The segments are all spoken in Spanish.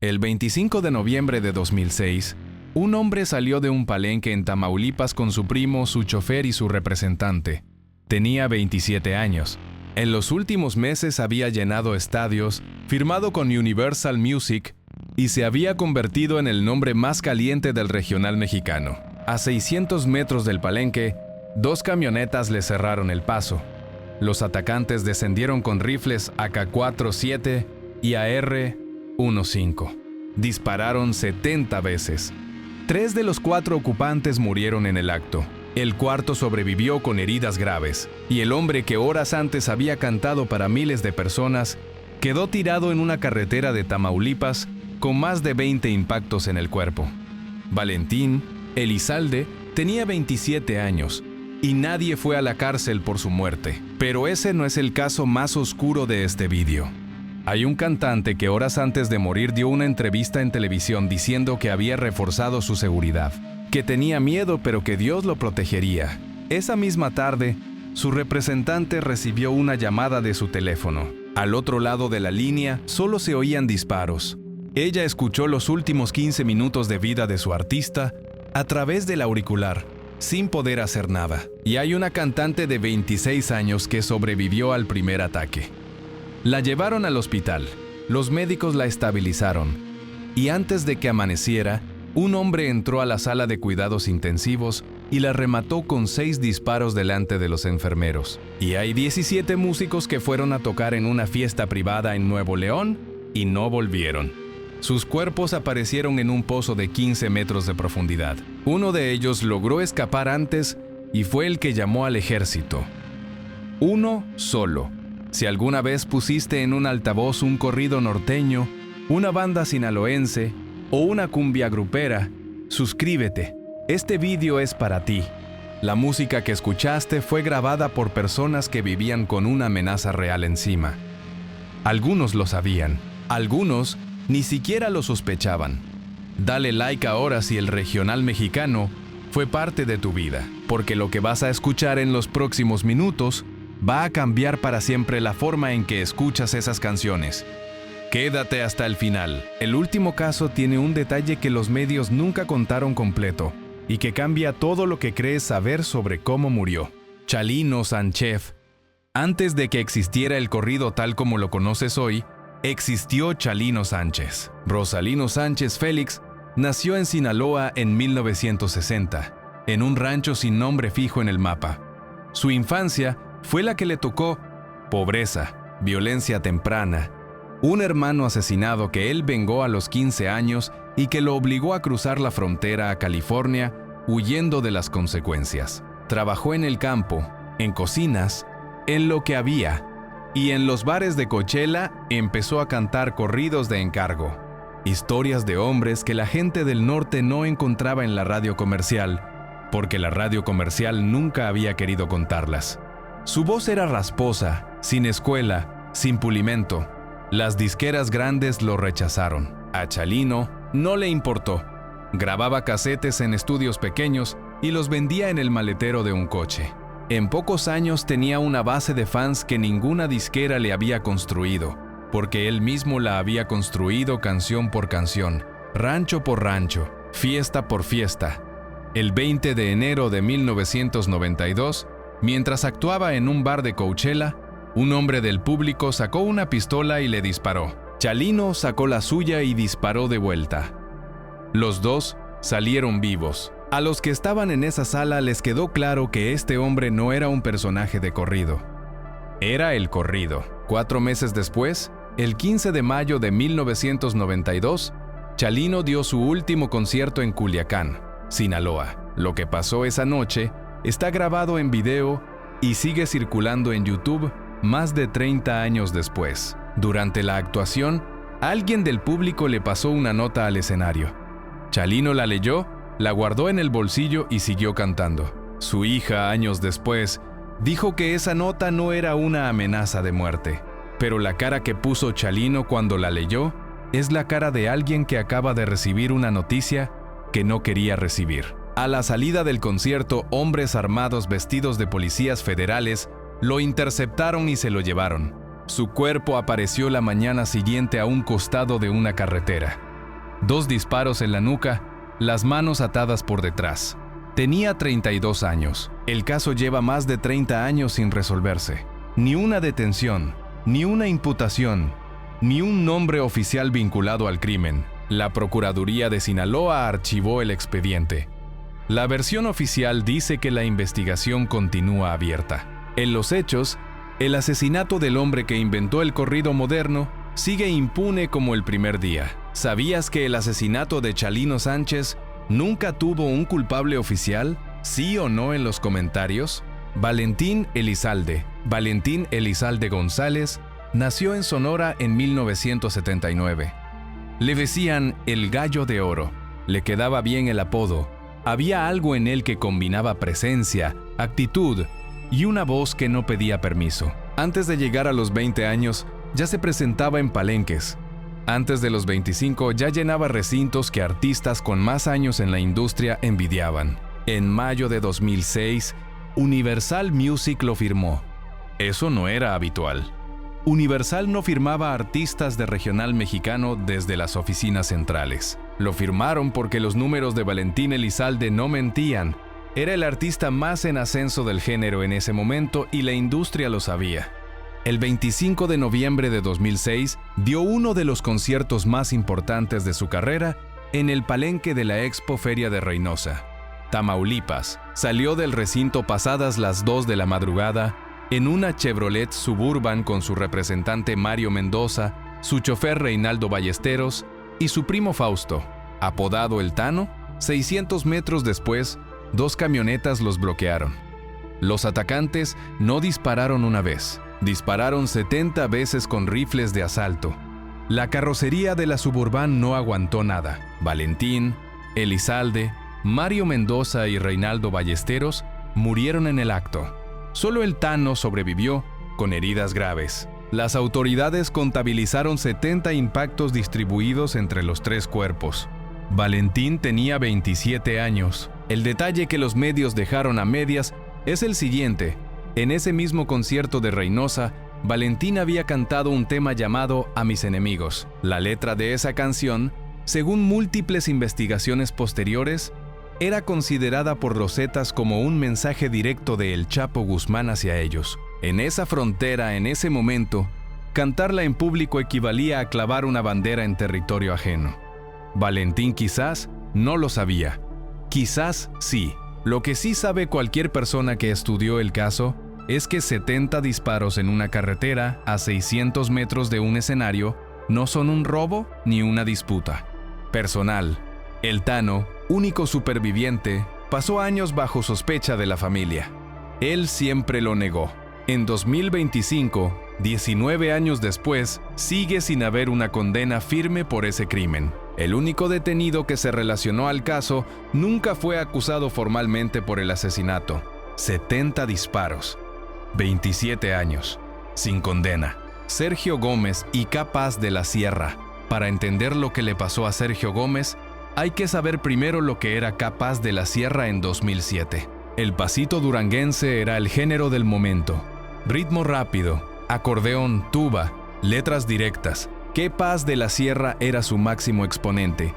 El 25 de noviembre de 2006, un hombre salió de un palenque en Tamaulipas con su primo, su chofer y su representante. Tenía 27 años. En los últimos meses había llenado estadios, firmado con Universal Music y se había convertido en el nombre más caliente del regional mexicano. A 600 metros del palenque, 2 camionetas le cerraron el paso. Los atacantes descendieron con rifles AK-47 y AR-15. Dispararon 70 veces. 3 de los 4 ocupantes murieron en el acto. El cuarto sobrevivió con heridas graves, y el hombre que horas antes había cantado para miles de personas quedó tirado en una carretera de Tamaulipas con más de 20 impactos en el cuerpo. Valentín Elizalde tenía 27 años y nadie fue a la cárcel por su muerte. Pero ese no es el caso más oscuro de este vídeo. Hay un cantante que horas antes de morir dio una entrevista en televisión diciendo que había reforzado su seguridad, que tenía miedo pero que Dios lo protegería. Esa misma tarde, su representante recibió una llamada de su teléfono. Al otro lado de la línea solo se oían disparos. Ella escuchó los últimos 15 minutos de vida de su artista a través del auricular, sin poder hacer nada. Y hay una cantante de 26 años que sobrevivió al primer ataque. La llevaron al hospital, los médicos la estabilizaron, y antes de que amaneciera, un hombre entró a la sala de cuidados intensivos y la remató con 6 disparos delante de los enfermeros. Y hay 17 músicos que fueron a tocar en una fiesta privada en Nuevo León y no volvieron. Sus cuerpos aparecieron en un pozo de 15 metros de profundidad. Uno de ellos logró escapar antes y fue el que llamó al ejército. Uno solo. Si alguna vez pusiste en un altavoz un corrido norteño, una banda sinaloense o una cumbia grupera, suscríbete. Este vídeo es para ti. La música que escuchaste fue grabada por personas que vivían con una amenaza real encima. Algunos lo sabían, algunos ni siquiera lo sospechaban. Dale like ahora si el regional mexicano fue parte de tu vida, porque lo que vas a escuchar en los próximos minutos va a cambiar para siempre la forma en que escuchas esas canciones. Quédate hasta el final. El último caso tiene un detalle que los medios nunca contaron completo y que cambia todo lo que crees saber sobre cómo murió. Chalino Sánchez. Antes de que existiera el corrido tal como lo conoces hoy, existió Chalino Sánchez. Rosalino Sánchez Félix nació en Sinaloa en 1960, en un rancho sin nombre fijo en el mapa. Su infancia fue la que le tocó pobreza, violencia temprana, un hermano asesinado que él vengó a los 15 años y que lo obligó a cruzar la frontera a California huyendo de las consecuencias. Trabajó en el campo, en cocinas, en lo que había, y en los bares de Coachella empezó a cantar corridos de encargo, historias de hombres que la gente del norte no encontraba en la radio comercial, porque la radio comercial nunca había querido contarlas. Su voz era rasposa, sin escuela, sin pulimento. Las disqueras grandes lo rechazaron. A Chalino no le importó. Grababa casetes en estudios pequeños y los vendía en el maletero de un coche. En pocos años tenía una base de fans que ninguna disquera le había construido, porque él mismo la había construido canción por canción, rancho por rancho, fiesta por fiesta. El 20 de enero de 1992, mientras actuaba en un bar de Coachella, un hombre del público sacó una pistola y le disparó. Chalino sacó la suya y disparó de vuelta. Los dos salieron vivos. A los que estaban en esa sala les quedó claro que este hombre no era un personaje de corrido. Era el corrido. 4 meses después, el 15 de mayo de 1992, Chalino dio su último concierto en Culiacán, Sinaloa. Lo que pasó esa noche está grabado en video y sigue circulando en YouTube más de 30 años después. Durante la actuación, alguien del público le pasó una nota al escenario. Chalino la leyó, la guardó en el bolsillo y siguió cantando. Su hija, años después, dijo que esa nota no era una amenaza de muerte, pero la cara que puso Chalino cuando la leyó es la cara de alguien que acaba de recibir una noticia que no quería recibir. A la salida del concierto, hombres armados vestidos de policías federales lo interceptaron y se lo llevaron. Su cuerpo apareció la mañana siguiente a un costado de una carretera. 2 disparos en la nuca, las manos atadas por detrás. Tenía 32 años. El caso lleva más de 30 años sin resolverse. Ni una detención, ni una imputación, ni un nombre oficial vinculado al crimen. La Procuraduría de Sinaloa archivó el expediente. La versión oficial dice que la investigación continúa abierta. En los hechos, el asesinato del hombre que inventó el corrido moderno sigue impune como el primer día. ¿Sabías que el asesinato de Chalino Sánchez nunca tuvo un culpable oficial? ¿Sí o no en los comentarios? Valentín Elizalde González nació en Sonora en 1979. Le decían el Gallo de Oro. Le quedaba bien el apodo. Había algo en él que combinaba presencia, actitud y una voz que no pedía permiso. Antes de llegar a los 20 años, ya se presentaba en palenques. Antes de los 25 ya llenaba recintos que artistas con más años en la industria envidiaban. En mayo de 2006, Universal Music lo firmó. Eso no era habitual. Universal no firmaba artistas de regional mexicano desde las oficinas centrales. Lo firmaron porque los números de Valentín Elizalde no mentían. Era el artista más en ascenso del género en ese momento y la industria lo sabía. El 25 de noviembre de 2006 dio uno de los conciertos más importantes de su carrera en el palenque de la Expo Feria de Reynosa, Tamaulipas. Salió del recinto pasadas las 2 de la madrugada en una Chevrolet Suburban con su representante Mario Mendoza, su chofer Reinaldo Ballesteros y su primo Fausto, apodado El Tano. 600 metros después, 2 camionetas los bloquearon. Los atacantes no dispararon una vez, dispararon 70 veces con rifles de asalto. La carrocería de la Suburban no aguantó nada. Valentín, Elizalde, Mario Mendoza y Reinaldo Ballesteros murieron en el acto. Solo El Tano sobrevivió con heridas graves. Las autoridades contabilizaron 70 impactos distribuidos entre los 3 cuerpos. Valentín tenía 27 años. El detalle que los medios dejaron a medias es el siguiente. En ese mismo concierto de Reynosa, Valentín había cantado un tema llamado A mis enemigos. La letra de esa canción, según múltiples investigaciones posteriores, era considerada por los Zetas como un mensaje directo de El Chapo Guzmán hacia ellos. En esa frontera, en ese momento, cantarla en público equivalía a clavar una bandera en territorio ajeno. Valentín quizás no lo sabía. Quizás sí. Lo que sí sabe cualquier persona que estudió el caso es que 70 disparos en una carretera a 600 metros de un escenario no son un robo ni una disputa. Personal. El Tano, único superviviente, pasó años bajo sospecha de la familia. Él siempre lo negó. En 2025, 19 años después, sigue sin haber una condena firme por ese crimen. El único detenido que se relacionó al caso nunca fue acusado formalmente por el asesinato. 70 disparos. 27 años. Sin condena. Sergio Gómez y Capaz de la Sierra. Para entender lo que le pasó a Sergio Gómez, hay que saber primero lo que era Capaz de la Sierra en 2007. El pasito duranguense era el género del momento. Ritmo rápido, acordeón, tuba, letras directas. Capaz de la Sierra era su máximo exponente.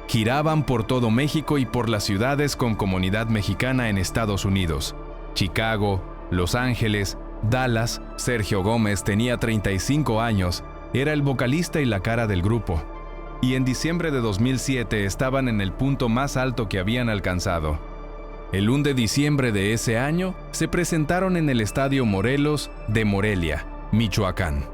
Giraban por todo México y por las ciudades con comunidad mexicana en Estados Unidos. Chicago, Los Ángeles, Dallas. Sergio Gómez tenía 35 años, era el vocalista y la cara del grupo. Y en diciembre de 2007 estaban en el punto más alto que habían alcanzado. El 1 de diciembre de ese año se presentaron en el Estadio Morelos de Morelia, Michoacán.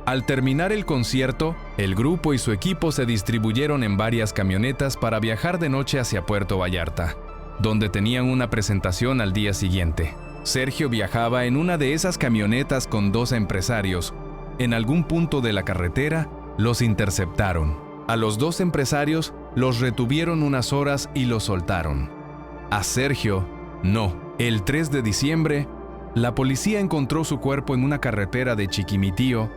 Al terminar el concierto, el grupo y su equipo se distribuyeron en varias camionetas para viajar de noche hacia Puerto Vallarta, donde tenían una presentación al día siguiente. Sergio viajaba en una de esas camionetas con 2 empresarios. En algún punto de la carretera, los interceptaron. A los 2 empresarios los retuvieron unas horas y los soltaron. A Sergio, no. El 3 de diciembre, la policía encontró su cuerpo en una carretera de Chiquimitío,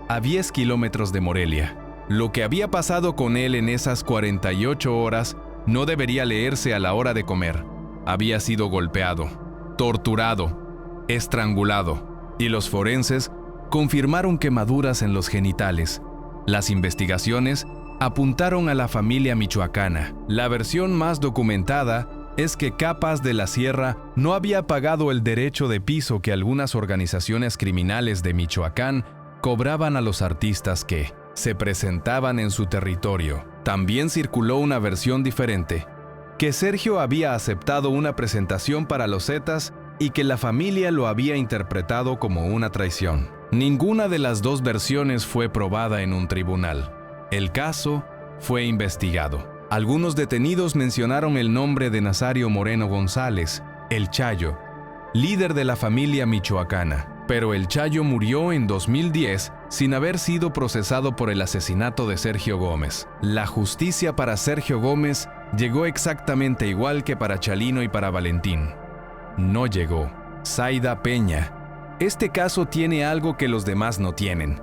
a 10 kilómetros de Morelia. Lo que había pasado con él en esas 48 horas no debería leerse a la hora de comer. Había sido golpeado, torturado, estrangulado, y los forenses confirmaron quemaduras en los genitales. Las investigaciones apuntaron a la familia michoacana. La versión más documentada es que Capas de la Sierra no había pagado el derecho de piso que algunas organizaciones criminales de Michoacán cobraban a los artistas que se presentaban en su territorio. También circuló una versión diferente, que Sergio había aceptado una presentación para los Zetas y que la familia lo había interpretado como una traición. Ninguna de las dos versiones fue probada en un tribunal. El caso fue investigado. Algunos detenidos mencionaron el nombre de Nazario Moreno González, el Chayo, líder de la familia michoacana. Pero el Chayo murió en 2010 sin haber sido procesado por el asesinato de Sergio Gómez. La justicia para Sergio Gómez llegó exactamente igual que para Chalino y para Valentín. No llegó. Zaida Peña. Este caso tiene algo que los demás no tienen.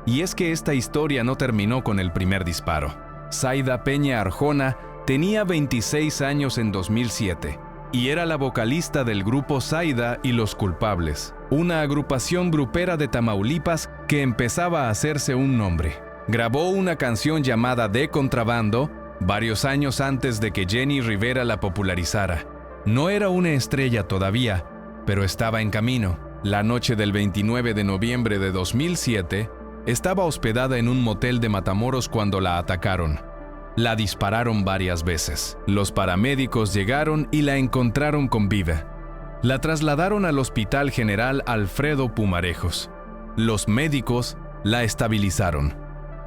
Y es que esta historia no terminó con el primer disparo. Zaida Peña Arjona tenía 26 años en 2007 y era la vocalista del grupo Zaida y Los Culpables, una agrupación grupera de Tamaulipas que empezaba a hacerse un nombre. Grabó una canción llamada De Contrabando varios años antes de que Jenny Rivera la popularizara. No era una estrella todavía, pero estaba en camino. La noche del 29 de noviembre de 2007, estaba hospedada en un motel de Matamoros cuando la atacaron. La dispararon varias veces. Los paramédicos llegaron y la encontraron con vida. La trasladaron al Hospital General Alfredo Pumarejos. Los médicos la estabilizaron.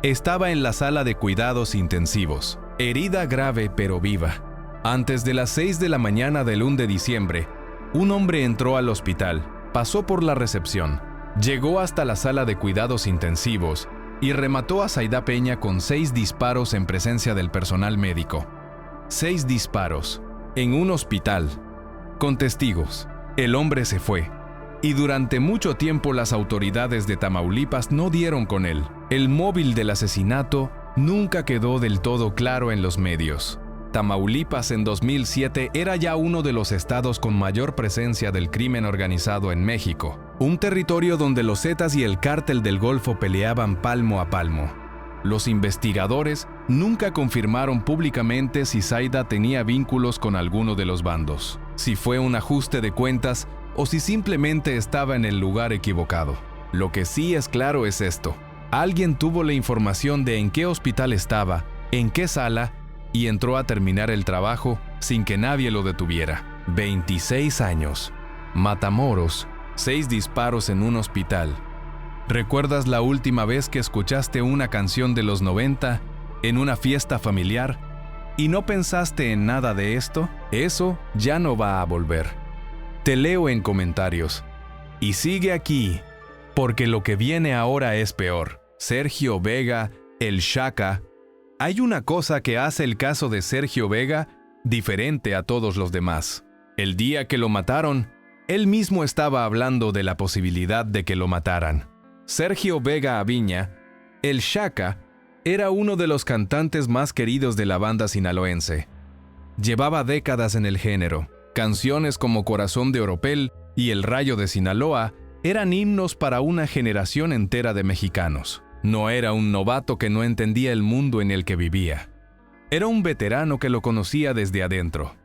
Estaba en la sala de cuidados intensivos, herida grave pero viva. Antes de las 6 de la mañana del 1 de diciembre, un hombre entró al hospital, pasó por la recepción, llegó hasta la sala de cuidados intensivos y remató a Zaida Peña con 6 disparos en presencia del personal médico. 6 disparos, en un hospital, con testigos. El hombre se fue, y durante mucho tiempo las autoridades de Tamaulipas no dieron con él. El móvil del asesinato nunca quedó del todo claro en los medios. Tamaulipas en 2007 era ya uno de los estados con mayor presencia del crimen organizado en México, un territorio donde los Zetas y el Cártel del Golfo peleaban palmo a palmo. Los investigadores nunca confirmaron públicamente si Zaida tenía vínculos con alguno de los bandos, si fue un ajuste de cuentas o si simplemente estaba en el lugar equivocado. Lo que sí es claro es esto: alguien tuvo la información de en qué hospital estaba, en qué sala, y entró a terminar el trabajo sin que nadie lo detuviera. 26 años. Matamoros. 6 disparos en un hospital. ¿Recuerdas la última vez que escuchaste una canción de los 90 en una fiesta familiar y no pensaste en nada de esto? Eso ya no va a volver. Te leo en comentarios. Y sigue aquí, porque lo que viene ahora es peor. Sergio Vega, el Shaka. Hay una cosa que hace el caso de Sergio Vega diferente a todos los demás. El día que lo mataron, él mismo estaba hablando de la posibilidad de que lo mataran. Sergio Vega Aviña, el Shaka, era uno de los cantantes más queridos de la banda sinaloense. Llevaba décadas en el género. Canciones como Corazón de Oropel y El Rayo de Sinaloa eran himnos para una generación entera de mexicanos. No era un novato que no entendía el mundo en el que vivía. Era un veterano que lo conocía desde adentro.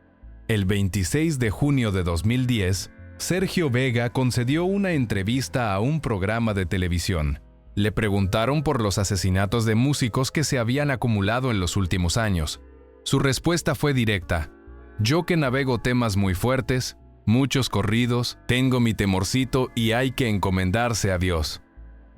El 26 de junio de 2010, Sergio Vega concedió una entrevista a un programa de televisión. Le preguntaron por los asesinatos de músicos que se habían acumulado en los últimos años. Su respuesta fue directa: yo que navego temas muy fuertes, muchos corridos, tengo mi temorcito y hay que encomendarse a Dios.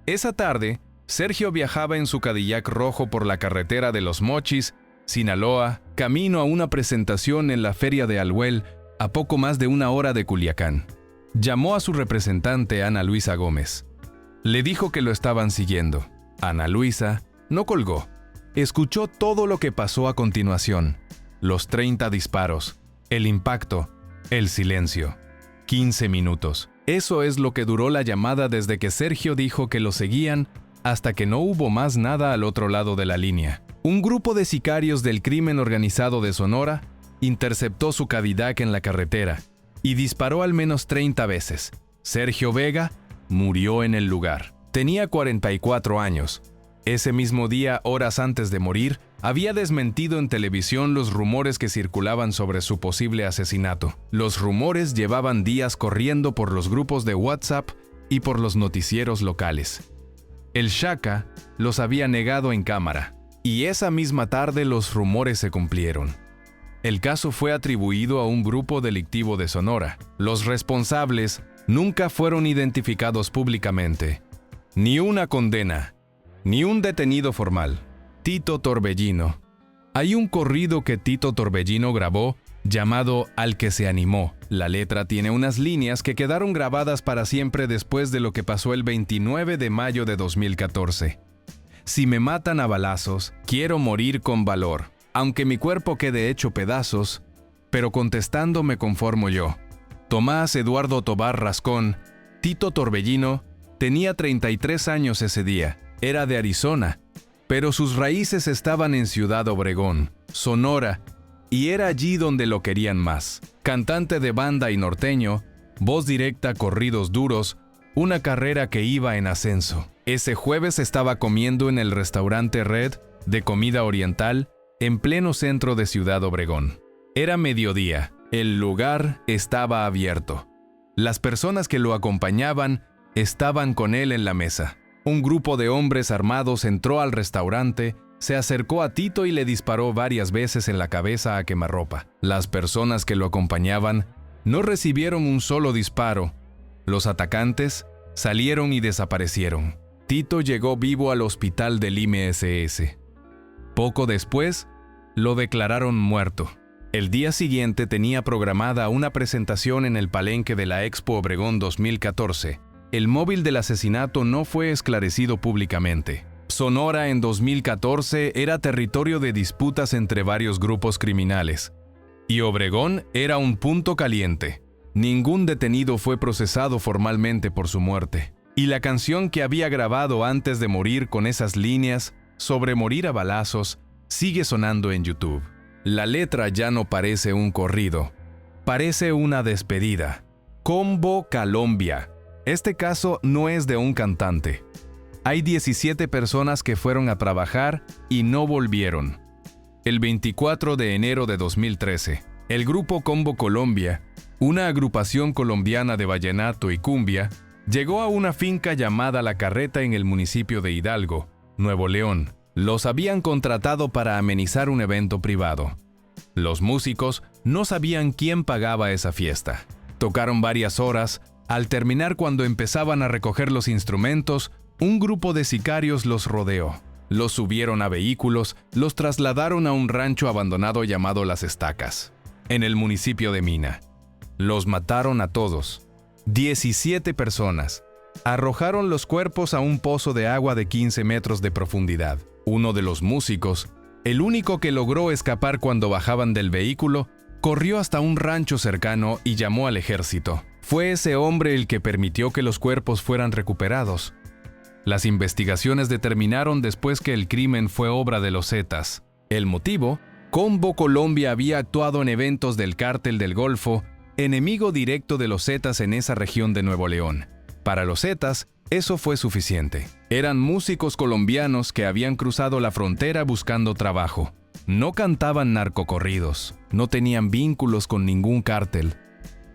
Esa tarde, Sergio viajaba en su Cadillac rojo por la carretera de Los Mochis, Sinaloa, camino a una presentación en la Feria de Alhuel, a poco más de 1 hora de Culiacán. Llamó a su representante, Ana Luisa Gómez. Le dijo que lo estaban siguiendo. Ana Luisa no colgó. Escuchó todo lo que pasó a continuación. Los 30 disparos, el impacto, el silencio. 15 minutos. Eso es lo que duró la llamada desde que Sergio dijo que lo seguían hasta que no hubo más nada al otro lado de la línea. Un grupo de sicarios del crimen organizado de Sonora interceptó su Cadillac en la carretera y disparó al menos 30 veces. Sergio Vega murió en el lugar. Tenía 44 años. Ese mismo día, horas antes de morir, había desmentido en televisión los rumores que circulaban sobre su posible asesinato. Los rumores llevaban días corriendo por los grupos de WhatsApp y por los noticieros locales. El Shaka los había negado en cámara, y esa misma tarde los rumores se cumplieron. El caso fue atribuido a un grupo delictivo de Sonora. Los responsables nunca fueron identificados públicamente. Ni una condena, ni un detenido formal. Tito Torbellino. Hay un corrido que Tito Torbellino grabó llamado Al que se animó. La letra tiene unas líneas que quedaron grabadas para siempre después de lo que pasó el 29 de mayo de 2014. Si me matan a balazos, quiero morir con valor, aunque mi cuerpo quede hecho pedazos, pero contestando me conformo yo. Tomás Eduardo Tobar Rascón, Tito Torbellino, tenía 33 años ese día. Era de Arizona, pero sus raíces estaban en Ciudad Obregón, Sonora, y era allí donde lo querían más. Cantante de banda y norteño, voz directa, corridos duros, una carrera que iba en ascenso. Ese jueves estaba comiendo en el restaurante Red de comida oriental en pleno centro de Ciudad Obregón. Era mediodía, el lugar estaba abierto. Las personas que lo acompañaban estaban con él en la mesa. Un grupo de hombres armados entró al restaurante, se acercó a Tito y le disparó varias veces en la cabeza a quemarropa. Las personas que lo acompañaban no recibieron un solo disparo. Los atacantes salieron y desaparecieron. Tito llegó vivo al hospital del IMSS. Poco después, lo declararon muerto. El día siguiente tenía programada una presentación en el palenque de la Expo Obregón 2014. El móvil del asesinato no fue esclarecido públicamente. Sonora en 2014 era territorio de disputas entre varios grupos criminales, y Obregón era un punto caliente. Ningún detenido fue procesado formalmente por su muerte. Y la canción que había grabado antes de morir con esas líneas sobre morir a balazos sigue sonando en YouTube. La letra ya no parece un corrido, parece una despedida. Combo Colombia. Este caso no es de un cantante. Hay 17 personas que fueron a trabajar y no volvieron. El 24 de enero de 2013, el grupo Combo Colombia, una agrupación colombiana de vallenato y cumbia, llegó a una finca llamada La Carreta en el municipio de Hidalgo, Nuevo León. Los habían contratado para amenizar un evento privado. Los músicos no sabían quién pagaba esa fiesta. Tocaron varias horas. Al terminar, cuando empezaban a recoger los instrumentos, un grupo de sicarios los rodeó. Los subieron a vehículos, los trasladaron a un rancho abandonado llamado Las Estacas, en el municipio de Mina. Los mataron a todos. 17 personas. Arrojaron los cuerpos a un pozo de agua de 15 metros de profundidad. Uno de los músicos, el único que logró escapar cuando bajaban del vehículo, corrió hasta un rancho cercano y llamó al ejército. Fue ese hombre el que permitió que los cuerpos fueran recuperados. Las investigaciones determinaron después que el crimen fue obra de los Zetas. El motivo: Combo Colombia había actuado en eventos del Cártel del Golfo, enemigo directo de los Zetas en esa región de Nuevo León. Para los Zetas, eso fue suficiente. Eran músicos colombianos que habían cruzado la frontera buscando trabajo. No cantaban narcocorridos, no tenían vínculos con ningún cártel.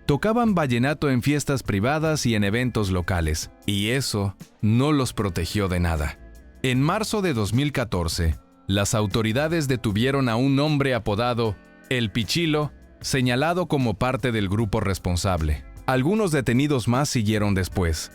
Tocaban vallenato en fiestas privadas y en eventos locales, y eso no los protegió de nada. En marzo de 2014, las autoridades detuvieron a un hombre apodado El Pichilo, señalado como parte del grupo responsable. Algunos detenidos más siguieron después,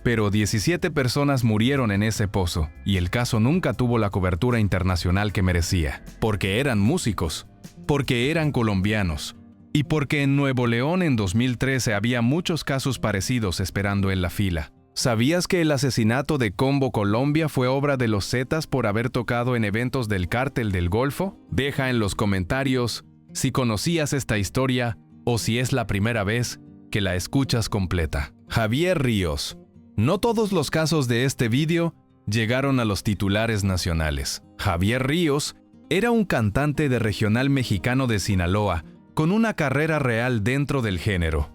pero 17 personas murieron en ese pozo, y el caso nunca tuvo la cobertura internacional que merecía, porque eran músicos, porque eran colombianos, y porque en Nuevo León en 2013 había muchos casos parecidos esperando en la fila. ¿Sabías que el asesinato de Combo Colombia fue obra de los Zetas por haber tocado en eventos del Cártel del Golfo? Deja en los comentarios si conocías esta historia o si es la primera vez que la escuchas completa. Javier Ríos. No todos los casos de este vídeo llegaron a los titulares nacionales. Javier Ríos era un cantante de regional mexicano de Sinaloa, con una carrera real dentro del género.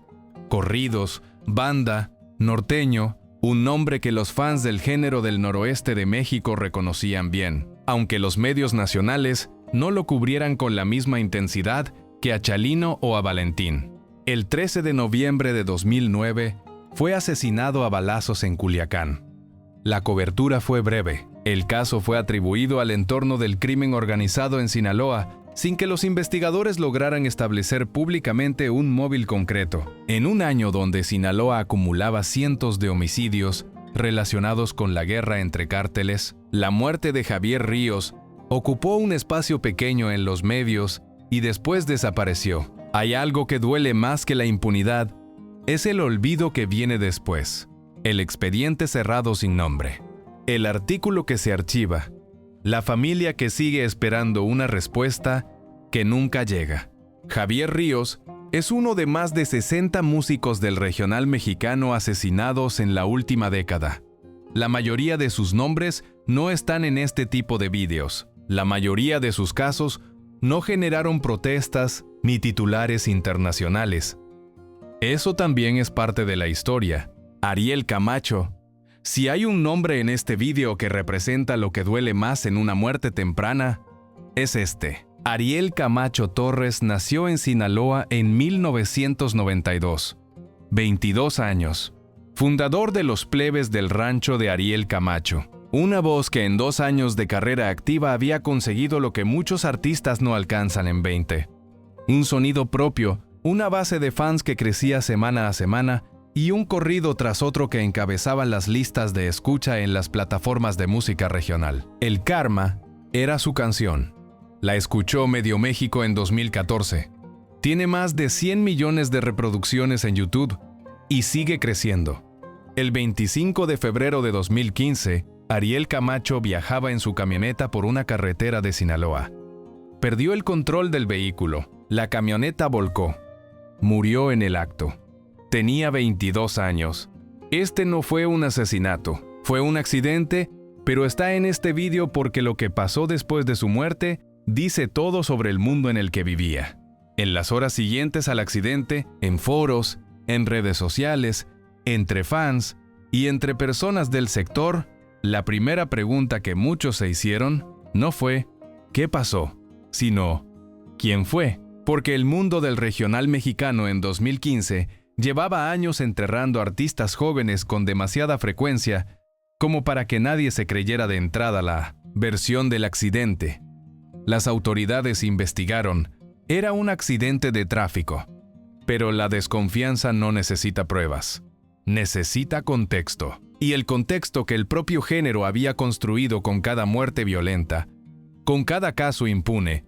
Corridos, banda, norteño, un nombre que los fans del género del noroeste de México reconocían bien, aunque los medios nacionales no lo cubrieran con la misma intensidad que a Chalino o a Valentín. El 13 de noviembre de 2009 fue asesinado a balazos en Culiacán. La cobertura fue breve. El caso fue atribuido al entorno del crimen organizado en Sinaloa, sin que los investigadores lograran establecer públicamente un móvil concreto. En un año donde Sinaloa acumulaba cientos de homicidios relacionados con la guerra entre cárteles, la muerte de Javier Ríos ocupó un espacio pequeño en los medios y después desapareció. Hay algo que duele más que la impunidad, es el olvido que viene después. El expediente cerrado sin nombre. El artículo que se archiva. La familia que sigue esperando una respuesta que nunca llega. Javier Ríos es uno de más de 60 músicos del regional mexicano asesinados en la última década. La mayoría de sus nombres no están en este tipo de vídeos. La mayoría de sus casos no generaron protestas ni titulares internacionales. Eso también es parte de la historia. Ariel Camacho. Si hay un nombre en este vídeo que representa lo que duele más en una muerte temprana, es este. Ariel Camacho Torres nació en Sinaloa en 1992. 22 años. Fundador de los plebes del rancho de Ariel Camacho. Una voz que en 2 años de carrera activa había conseguido lo que muchos artistas no alcanzan en 20. Un sonido propio, una base de fans que crecía semana a semana y un corrido tras otro que encabezaba las listas de escucha en las plataformas de música regional. El Karma era su canción. La escuchó medio México en 2014. Tiene más de 100 millones de reproducciones en YouTube y sigue creciendo. El 25 de febrero de 2015, Ariel Camacho viajaba en su camioneta por una carretera de Sinaloa. Perdió el control del vehículo. La camioneta volcó. Murió en el acto. Tenía 22 años. Este no fue un asesinato, fue un accidente, pero está en este vídeo porque lo que pasó después de su muerte dice todo sobre el mundo en el que vivía. En las horas siguientes al accidente, en foros, en redes sociales, entre fans y entre personas del sector, la primera pregunta que muchos se hicieron no fue ¿qué pasó?, sino ¿quién fue? Porque el mundo del regional mexicano en 2015 llevaba años enterrando artistas jóvenes con demasiada frecuencia como para que nadie se creyera de entrada la versión del accidente. Las autoridades investigaron. Era un accidente de tráfico. Pero la desconfianza no necesita pruebas. Necesita contexto. Y el contexto que el propio género había construido con cada muerte violenta, con cada caso impune,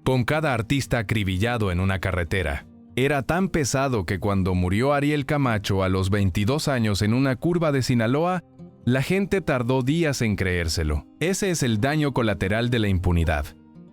con cada artista acribillado en una carretera. Era tan pesado que cuando murió Ariel Camacho a los 22 años en una curva de Sinaloa, la gente tardó días en creérselo. Ese es el daño colateral de la impunidad.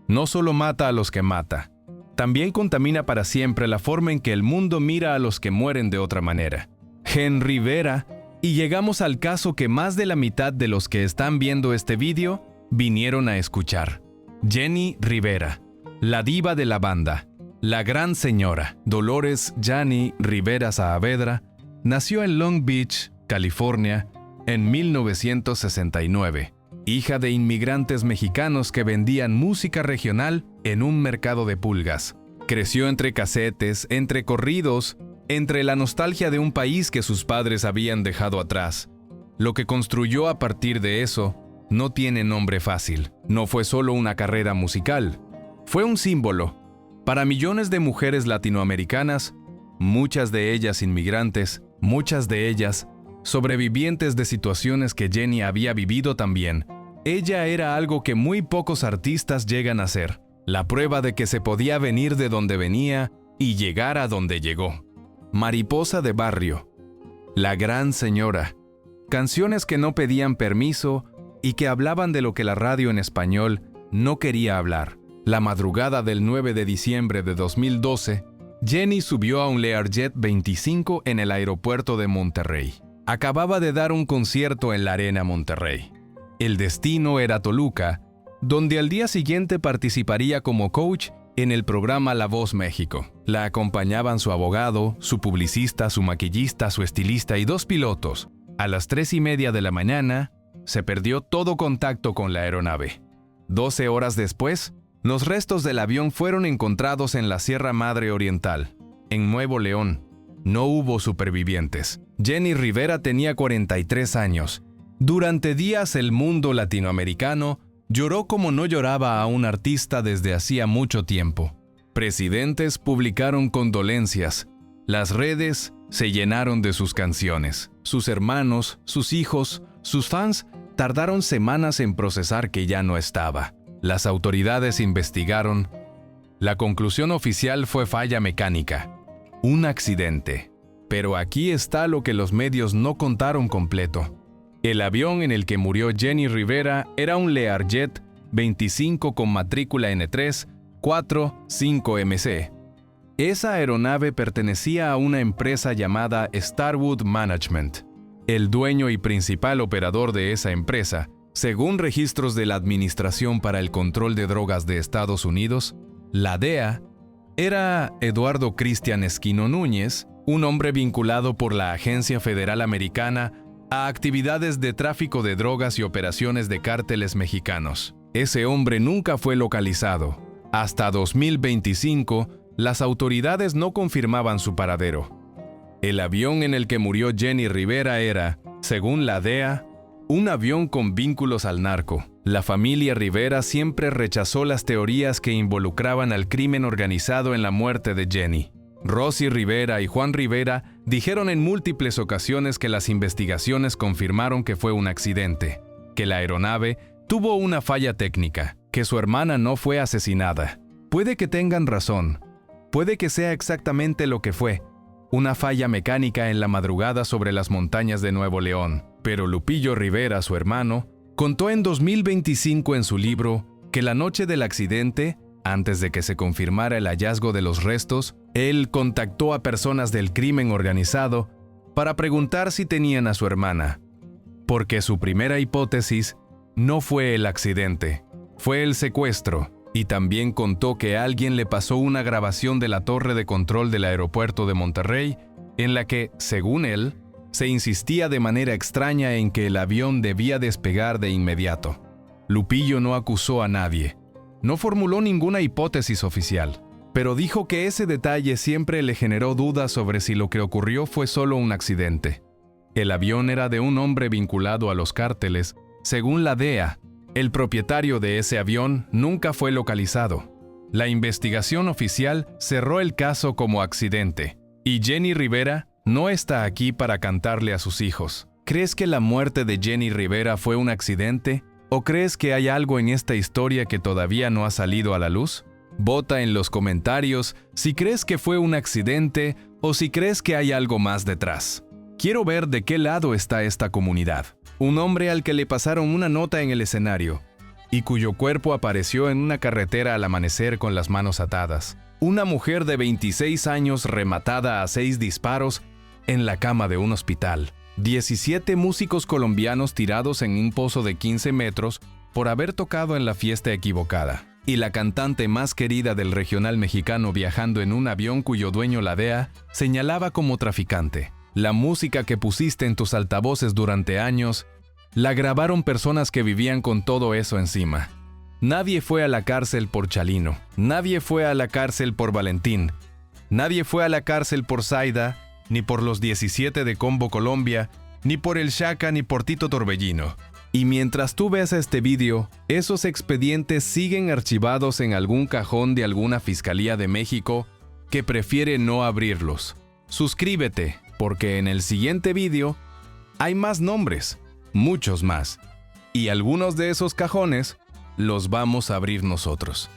No solo mata a los que mata, también contamina para siempre la forma en que el mundo mira a los que mueren de otra manera. Gen Rivera, y llegamos al caso que más de la mitad de los que están viendo este vídeo vinieron a escuchar. Jenny Rivera, la diva de la banda. La gran señora Dolores Jani Rivera Saavedra nació en Long Beach, California, en 1969, hija de inmigrantes mexicanos que vendían música regional en un mercado de pulgas. Creció entre casetes, entre corridos, entre la nostalgia de un país que sus padres habían dejado atrás. Lo que construyó a partir de eso no tiene nombre fácil. No fue solo una carrera musical, fue un símbolo. Para millones de mujeres latinoamericanas, muchas de ellas inmigrantes, muchas de ellas sobrevivientes de situaciones que Jenny había vivido también, ella era algo que muy pocos artistas llegan a ser, la prueba de que se podía venir de donde venía y llegar a donde llegó. Mariposa de barrio, La gran señora, canciones que no pedían permiso y que hablaban de lo que la radio en español no quería hablar. La madrugada del 9 de diciembre de 2012, Jenny subió a un Learjet 25 en el aeropuerto de Monterrey. Acababa de dar un concierto en la Arena Monterrey. El destino era Toluca, donde al día siguiente participaría como coach en el programa La Voz México. La acompañaban su abogado, su publicista, su maquillista, su estilista y 2 pilotos. A las 3:30 de la mañana, se perdió todo contacto con la aeronave. 12 horas después, los restos del avión fueron encontrados en la Sierra Madre Oriental, en Nuevo León. No hubo supervivientes. Jenny Rivera tenía 43 años. Durante días el mundo latinoamericano lloró como no lloraba a un artista desde hacía mucho tiempo. Presidentes publicaron condolencias. Las redes se llenaron de sus canciones. Sus hermanos, sus hijos, sus fans tardaron semanas en procesar que ya no estaba. Las autoridades investigaron. La conclusión oficial fue falla mecánica. Un accidente. Pero aquí está lo que los medios no contaron completo. El avión en el que murió Jenny Rivera era un Learjet 25 con matrícula N3-45MC. Esa aeronave pertenecía a una empresa llamada Starwood Management. El dueño y principal operador de esa empresa, según registros de la Administración para el Control de Drogas de Estados Unidos, la DEA, era Eduardo Cristian Esquino Núñez, un hombre vinculado por la Agencia Federal Americana a actividades de tráfico de drogas y operaciones de cárteles mexicanos. Ese hombre nunca fue localizado. Hasta 2025, las autoridades no confirmaban su paradero. El avión en el que murió Jenny Rivera era, según la DEA, un avión con vínculos al narco. La familia Rivera siempre rechazó las teorías que involucraban al crimen organizado en la muerte de Jenny. Rosy Rivera y Juan Rivera dijeron en múltiples ocasiones que las investigaciones confirmaron que fue un accidente, que la aeronave tuvo una falla técnica, que su hermana no fue asesinada. Puede que tengan razón, puede que sea exactamente lo que fue, una falla mecánica en la madrugada sobre las montañas de Nuevo León. Pero Lupillo Rivera, su hermano, contó en 2025 en su libro que la noche del accidente, antes de que se confirmara el hallazgo de los restos, él contactó a personas del crimen organizado para preguntar si tenían a su hermana, porque su primera hipótesis no fue el accidente, fue el secuestro, y también contó que alguien le pasó una grabación de la torre de control del aeropuerto de Monterrey, en la que, según él, se insistía de manera extraña en que el avión debía despegar de inmediato. Lupillo no acusó a nadie, no formuló ninguna hipótesis oficial, pero dijo que ese detalle siempre le generó dudas sobre si lo que ocurrió fue solo un accidente. El avión era de un hombre vinculado a los cárteles, según la DEA. El propietario de ese avión nunca fue localizado. La investigación oficial cerró el caso como accidente, y Jenny Rivera no está aquí para cantarle a sus hijos. ¿Crees que la muerte de Jenny Rivera fue un accidente? ¿O crees que hay algo en esta historia que todavía no ha salido a la luz? Vota en los comentarios si crees que fue un accidente o si crees que hay algo más detrás. Quiero ver de qué lado está esta comunidad. Un hombre al que le pasaron una nota en el escenario y cuyo cuerpo apareció en una carretera al amanecer con las manos atadas. Una mujer de 26 años rematada a 6 disparos en la cama de un hospital. 17 músicos colombianos tirados en un pozo de 15 metros por haber tocado en la fiesta equivocada. Y la cantante más querida del regional mexicano viajando en un avión cuyo dueño, la DEA, señalaba como traficante. La música que pusiste en tus altavoces durante años, la grabaron personas que vivían con todo eso encima. Nadie fue a la cárcel por Chalino. Nadie fue a la cárcel por Valentín. Nadie fue a la cárcel por Zaida, ni por los 17 de Combo Colombia, ni por el Chaca, ni por Tito Torbellino. Y mientras tú ves este vídeo, esos expedientes siguen archivados en algún cajón de alguna Fiscalía de México que prefiere no abrirlos. Suscríbete, porque en el siguiente vídeo hay más nombres, muchos más, y algunos de esos cajones los vamos a abrir nosotros.